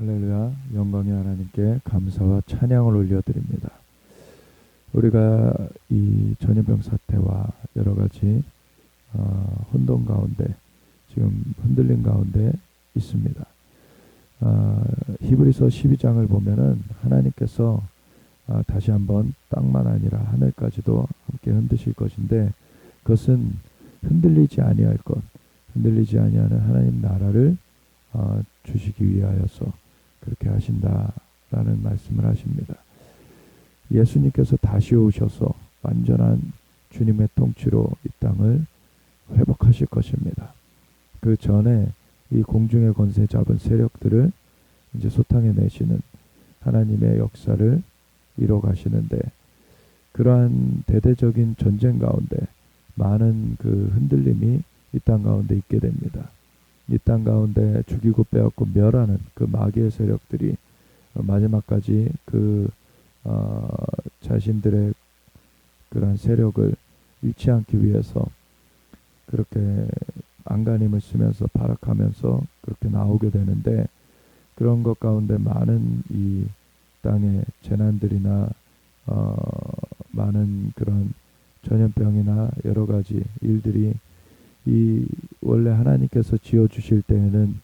할렐루야, 영광의 하나님께 감사와 찬양을 올려드립니다. 우리가 이 전염병 사태와 여러 가지 혼돈 가운데, 지금 흔들림 가운데 있습니다. 히브리서 12장을 보면은 하나님께서 다시 한번 땅만 아니라 하늘까지도 함께 흔드실 것인데, 그것은 흔들리지 아니할 것, 흔들리지 아니하는 하나님 나라를 주시기 위하여서 그렇게 하신다라는 말씀을 하십니다. 예수님께서 다시 오셔서 완전한 주님의 통치로 이 땅을 회복하실 것입니다. 그 전에 이 공중의 권세 잡은 세력들을 이제 소탕해 내시는 하나님의 역사를 이뤄 가시는데, 그러한 대대적인 전쟁 가운데 많은 그 흔들림이 이 땅 가운데 있게 됩니다. 이 땅 가운데 죽이고 빼앗고 멸하는 그 마귀의 세력들이 마지막까지 그 자신들의 그러한 세력을 잃지 않기 위해서 그렇게 안간힘을 쓰면서 발악하면서 그렇게 나오게 되는데, 그런 것 가운데 많은 이 땅의 재난들이나 많은 그런 전염병이나 여러 가지 일들이 이 원래 하나님께서 지어주실 때에는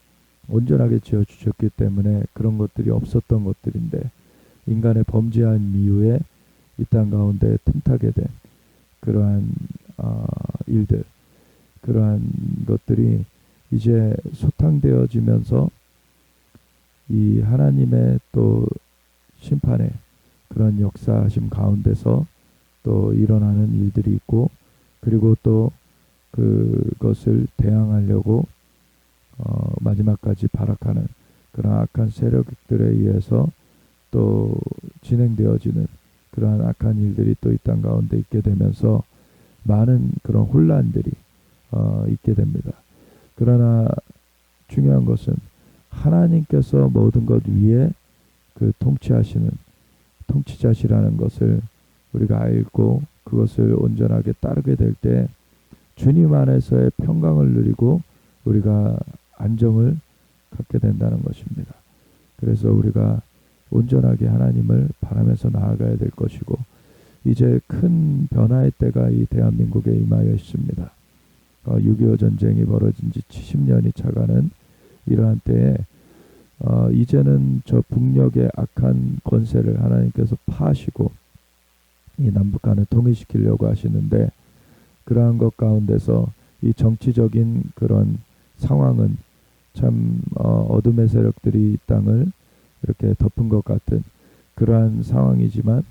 온전하게 지어주셨기 때문에 그런 것들이 없었던 것들인데, 인간의 범죄한 이후에 이 땅 가운데 틈타게 된 그러한 일들, 그러한 것들이 이제 소탕되어지면서 이 하나님의 또 심판의 그런 역사하심 가운데서 또 일어나는 일들이 있고, 그리고 또 그것을 대항하려고 마지막까지 발악하는 그런 악한 세력들에 의해서 또 진행되어지는 그러한 악한 일들이 또 이 땅 가운데 있게 되면서 많은 그런 혼란들이 있게 됩니다. 그러나 중요한 것은 하나님께서 모든 것 위에 그 통치하시는 통치자시라는 것을 우리가 알고 그것을 온전하게 따르게 될 때 주님 안에서의 평강을 누리고 우리가 안정을 갖게 된다는 것입니다. 그래서 우리가 온전하게 하나님을 바라면서 나아가야 될 것이고, 이제 큰 변화의 때가 이 대한민국에 임하여 있습니다. 6.25 전쟁이 벌어진 지 70년이 차가는 이러한 때에 이제는 저 북녘의 악한 권세를 하나님께서 파하시고 이 남북한을 통일시키려고 하시는데, 그러한 것 가운데서 이 정치적인 그런 상황은 참 어둠의 세력들이 이 땅을 이렇게 덮은 것 같은 그러한 상황이지만,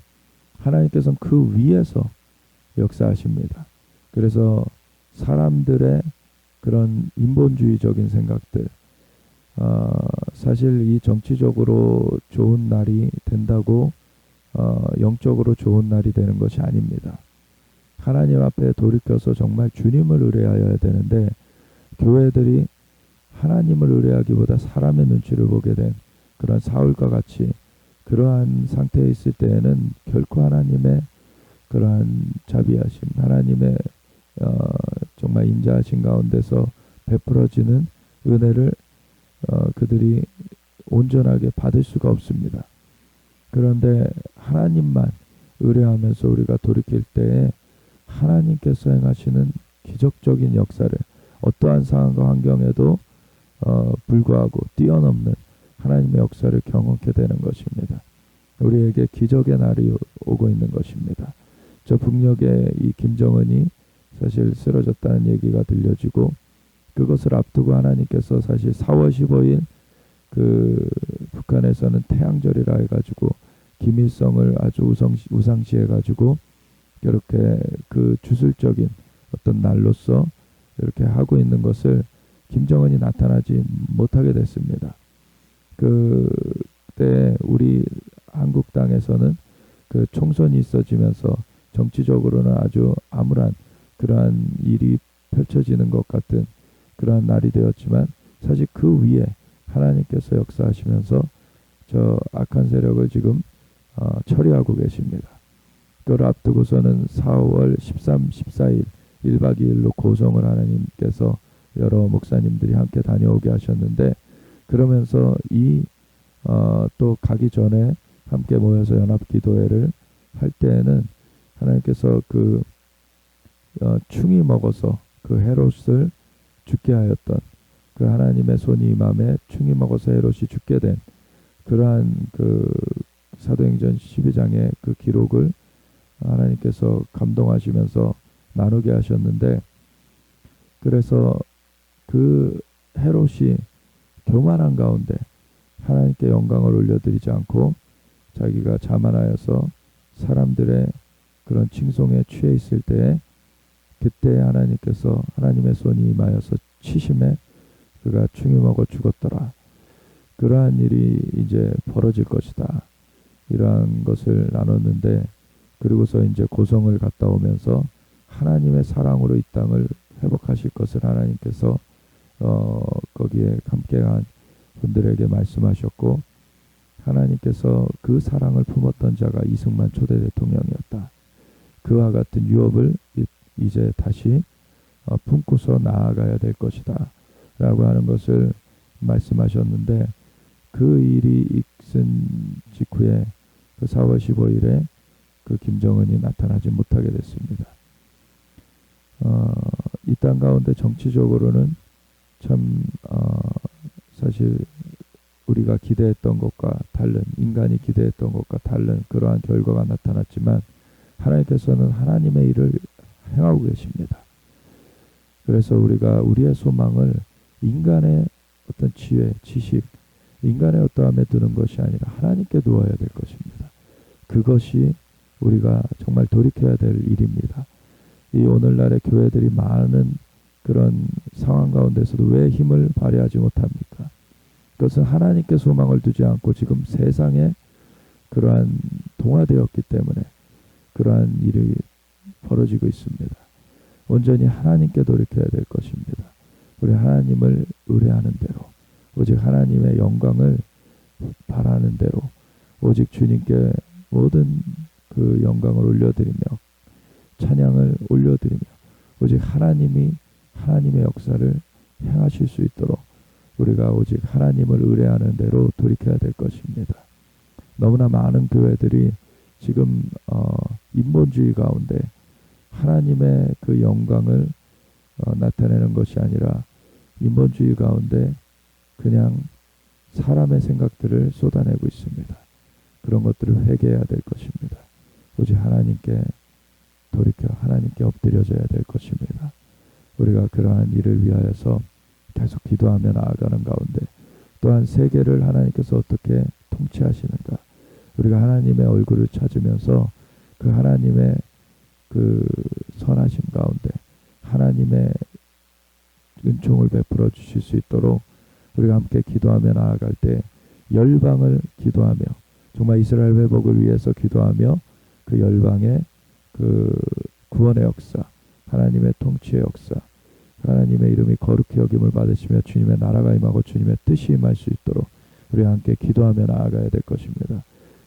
하나님께서는 그 위에서 역사하십니다. 그래서 사람들의 그런 인본주의적인 생각들, 사실 이 정치적으로 좋은 날이 된다고 영적으로 좋은 날이 되는 것이 아닙니다. 하나님 앞에 돌이켜서 정말 주님을 의뢰하여야 되는데, 교회들이 하나님을 의뢰하기보다 사람의 눈치를 보게 된 그런 사울과 같이 그러한 상태에 있을 때에는 결코 하나님의 그러한 자비하심, 하나님의 정말 인자하신 가운데서 베풀어지는 은혜를 그들이 온전하게 받을 수가 없습니다. 그런데 하나님만 의뢰하면서 우리가 돌이킬 때에 하나님께서 행하시는 기적적인 역사를 어떠한 상황과 환경에도 불구하고 뛰어넘는 하나님의 역사를 경험하게 되는 것입니다. 우리에게 기적의 날이 오고 있는 것입니다. 저 북녘에 이 김정은이 사실 쓰러졌다는 얘기가 들려지고, 그것을 앞두고 하나님께서 사실 4월 15일 그 북한에서는 태양절이라 해가지고 김일성을 아주 우상시해가지고 이렇게 그 주술적인 어떤 날로서 이렇게 하고 있는 것을 김정은이 나타나지 못하게 됐습니다. 그때 우리 한국 땅에서는 그 총선이 있어지면서 정치적으로는 아주 암울한 그러한 일이 펼쳐지는 것 같은 그러한 날이 되었지만, 사실 그 위에 하나님께서 역사하시면서 저 악한 세력을 지금 처리하고 계십니다. 그걸 앞두고서는 4월 13, 14일 1박 2일로 고성을 하나님께서 여러 목사님들이 함께 다녀오게 하셨는데, 그러면서 이 또 가기 전에 함께 모여서 연합기도회를 할 때에는 하나님께서 충이 먹어서 그 헤롯을 죽게 하였던 그 하나님의 손이 임함에 충이 먹어서 헤롯이 죽게 된 그러한 사도행전 12장의 그 기록을 하나님께서 감동하시면서 나누게 하셨는데, 그래서 그 헤롯이 교만한 가운데 하나님께 영광을 올려드리지 않고 자기가 자만하여서 사람들의 그런 칭송에 취해 있을 때에 그때 하나님께서 하나님의 손이 임하여서 치심에 그가 충이 먹어 죽었더라. 그러한 일이 이제 벌어질 것이다. 이러한 것을 나눴는데, 그리고서 이제 고성을 갔다 오면서 하나님의 사랑으로 이 땅을 회복하실 것을 하나님께서 거기에 함께한 분들에게 말씀하셨고, 하나님께서 그 사랑을 품었던 자가 이승만 초대 대통령이었다. 그와 같은 유업을 이제 다시 품고서 나아가야 될 것이다 라고 하는 것을 말씀하셨는데, 그 일이 있은 직후에 그 4월 15일에 그 김정은이 나타나지 못하게 됐습니다. 이 땅 가운데 정치적으로는 참 사실 우리가 기대했던 것과 다른, 인간이 기대했던 것과 다른 그러한 결과가 나타났지만 하나님께서는 하나님의 일을 행하고 계십니다. 그래서 우리가 우리의 소망을 인간의 어떤 지혜, 지식, 인간의 어떠함에 두는 것이 아니라 하나님께 두어야 될 것입니다. 그것이 우리가 정말 돌이켜야 될 일입니다. 이 오늘날의 교회들이 많은 그런 상황 가운데서도 왜 힘을 발휘하지 못합니까? 그것은 하나님께 소망을 두지 않고 지금 세상에 그러한 동화되었기 때문에 그러한 일이 벌어지고 있습니다. 온전히 하나님께 돌이켜야 될 것입니다. 우리 하나님을 의뢰하는 대로, 오직 하나님의 영광을 바라는 대로, 오직 주님께 모든 그 영광을 올려드리며 찬양을 올려드리며 오직 하나님이 하나님의 역사를 행하실 수 있도록 우리가 오직 하나님을 의뢰하는 대로 돌이켜야 될 것입니다. 너무나 많은 교회들이 지금 인본주의 가운데 하나님의 그 영광을 나타내는 것이 아니라 인본주의 가운데 그냥 사람의 생각들을 쏟아내고 있습니다. 그런 것들을 회개해야 될 것입니다. 오직 하나님께 돌이켜 하나님께 엎드려져야 될 것입니다. 우리가 그러한 일을 위하여서 계속 기도하며 나아가는 가운데, 또한 세계를 하나님께서 어떻게 통치하시는가, 우리가 하나님의 얼굴을 찾으면서 그 하나님의 그 선하심 가운데 하나님의 은총을 베풀어 주실 수 있도록 우리가 함께 기도하며 나아갈 때 열방을 기도하며 정말 이스라엘 회복을 위해서 기도하며 그 열방의 그 구원의 역사, 하나님의 통치의 역사, 하나님의 이름이 거룩히 여김을 받으시며 주님의 나라가 임하고 주님의 뜻이 임할 수 있도록 우리 함께 기도하며 나아가야 될 것입니다.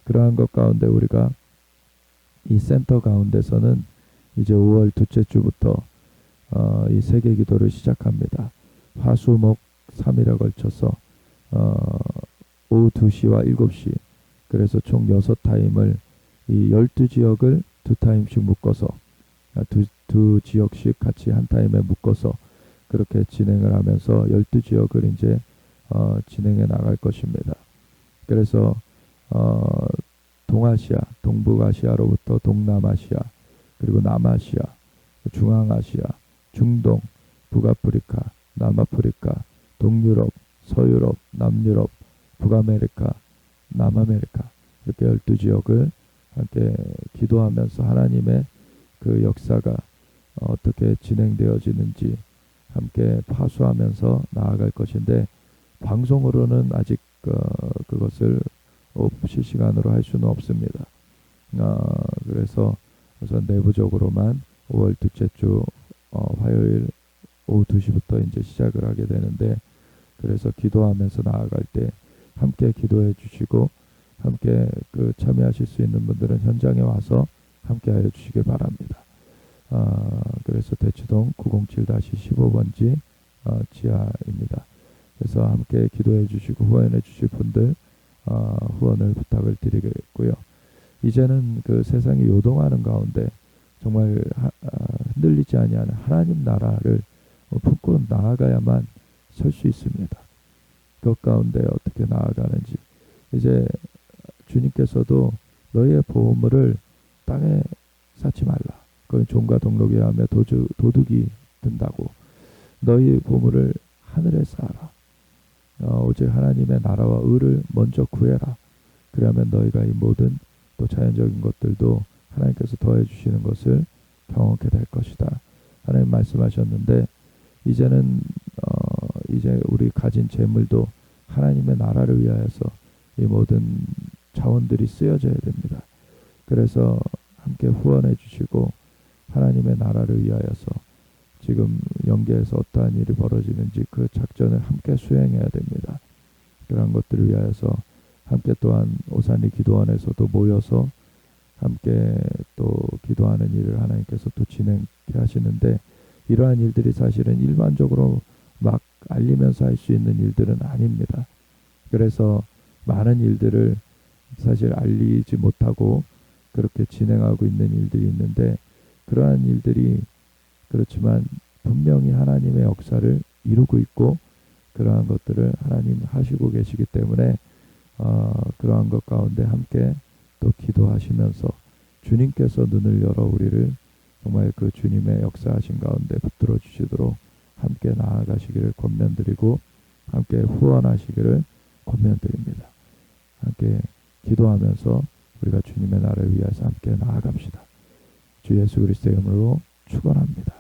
그러한 것 가운데 우리가 이 센터 가운데서는 이제 5월 둘째 주부터 이 세계 기도를 시작합니다. 화수목 3일에 걸쳐서 오후 2시와 7시, 그래서 총 6타임을 이 12지역을 2타임씩 묶어서 두 지역씩 같이 한 타임에 묶어서 그렇게 진행을 하면서 12지역을 이제 진행해 나갈 것입니다. 그래서 동아시아, 동북아시아로부터 동남아시아, 그리고 남아시아, 중앙아시아, 중동, 북아프리카, 남아프리카, 동유럽, 서유럽, 남유럽, 북아메리카, 남아메리카, 이렇게 12지역을 함께 기도하면서 하나님의 그 역사가 어떻게 진행되어지는지 함께 파수하면서 나아갈 것인데, 방송으로는 아직 그것을 실시간으로 할 수는 없습니다. 그래서 우선 내부적으로만 5월 둘째 주 화요일 오후 2시부터 이제 시작을 하게 되는데, 그래서 기도하면서 나아갈 때 함께 기도해 주시고 함께 그 참여하실 수 있는 분들은 현장에 와서 함께 하여 주시길 바랍니다. 그래서 대치동 907-15번지 지하입니다. 그래서 함께 기도해 주시고 후원해 주실 분들 후원을 부탁을 드리겠고요. 이제는 그 세상이 요동하는 가운데 정말 흔들리지 아니하는 하나님 나라를 품고 나아가야만 설 수 있습니다. 그 가운데 어떻게 나아가는지 이제 주님께서도 너희의 보물을 땅에 쌓지 말라. 그건 종과 동록에 의하며 도둑이 든다고. 너희 보물을 하늘에 쌓아라. 오직 하나님의 나라와 의를 먼저 구해라. 그러면 너희가 이 모든 또 자연적인 것들도 하나님께서 더해 주시는 것을 경험하게 될 것이다. 하나님 말씀하셨는데 이제는 이제 우리 가진 재물도 하나님의 나라를 위하여서 이 모든 자원들이 쓰여져야 됩니다. 그래서 함께 후원해 주시고 하나님의 나라를 위하여서 지금 영계에서 어떠한 일이 벌어지는지 그 작전을 함께 수행해야 됩니다. 그런 것들을 위하여서 함께 또한 오산리 기도원에서도 모여서 함께 또 기도하는 일을 하나님께서 또 진행해 하시는데 이러한 일들이 사실은 일반적으로 막 알리면서 할 수 있는 일들은 아닙니다. 그래서 많은 일들을 사실 알리지 못하고 그렇게 진행하고 있는 일들이 있는데 그러한 일들이 그렇지만 분명히 하나님의 역사를 이루고 있고 그러한 것들을 하나님 하시고 계시기 때문에 그러한 것 가운데 함께 또 기도하시면서 주님께서 눈을 열어 우리를 정말 그 주님의 역사하신 가운데 붙들어 주시도록 함께 나아가시기를 권면드리고 함께 후원하시기를 권면드립니다. 함께 기도하면서 우리가 주님의 나라를 위해서 함께 나아갑시다. 주 예수 그리스도의 이름으로 축원합니다.